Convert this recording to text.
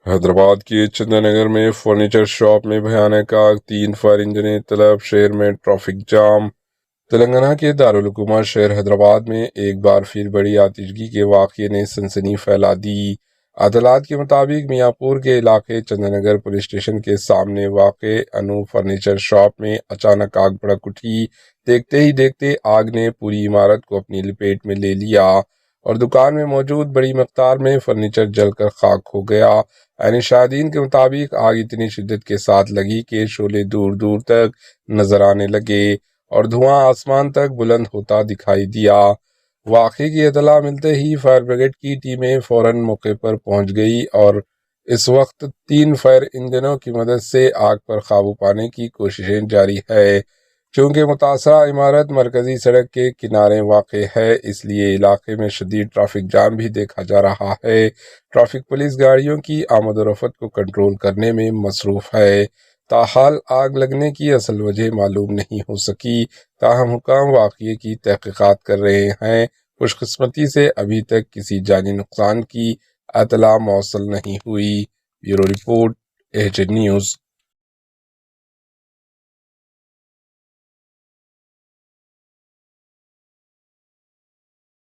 حیدرآباد کے چندر نگر میں furniture shop میں بھیانک آگ، 3 فائر انجنیں طلب، شہر میں ٹریفک جام۔ تلنگانہ کے دارالحکومت شہر حیدرآباد میں ایک بار پھر بڑی آتشگی کے واقعے نے سنسنی پھیلا دی۔ اطلاعات کے مطابق میاں پور کے علاقے چندر نگر پولیس اسٹیشن کے سامنے واقع انو فرنیچر شاپ میں اچانک آگ بھڑک اٹھی۔ دیکھتے ہی دیکھتے آگ نے پوری عمارت کو اپنی لپیٹ میں لے لیا اور دکان میں موجود بڑی مقدار میں فرنیچر جل کر خاک ہو گیا۔ عین شاہدین کے مطابق آگ اتنی شدت کے ساتھ لگی کہ شعلے دور دور تک نظر آنے لگے اور دھواں آسمان تک بلند ہوتا دکھائی دیا۔ واقعے کی اطلاع ملتے ہی فائر بریگیڈ کی ٹیمیں فوراً موقع پر پہنچ گئی اور اس وقت 3 فائر انجنوں کی مدد سے آگ پر قابو پانے کی کوششیں جاری ہے۔ چونکہ متاثرہ عمارت مرکزی سڑک کے کنارے واقع ہے، اس لیے علاقے میں شدید ٹریفک جام بھی دیکھا جا رہا ہے۔ ٹریفک پولیس گاڑیوں کی آمد و رفت کو کنٹرول کرنے میں مصروف ہے۔ تاحال آگ لگنے کی اصل وجہ معلوم نہیں ہو سکی، تاہم حکام واقعے کی تحقیقات کر رہے ہیں۔ خوش قسمتی سے ابھی تک کسی جانی نقصان کی اطلاع موصول نہیں ہوئی۔ Bureau report, H news.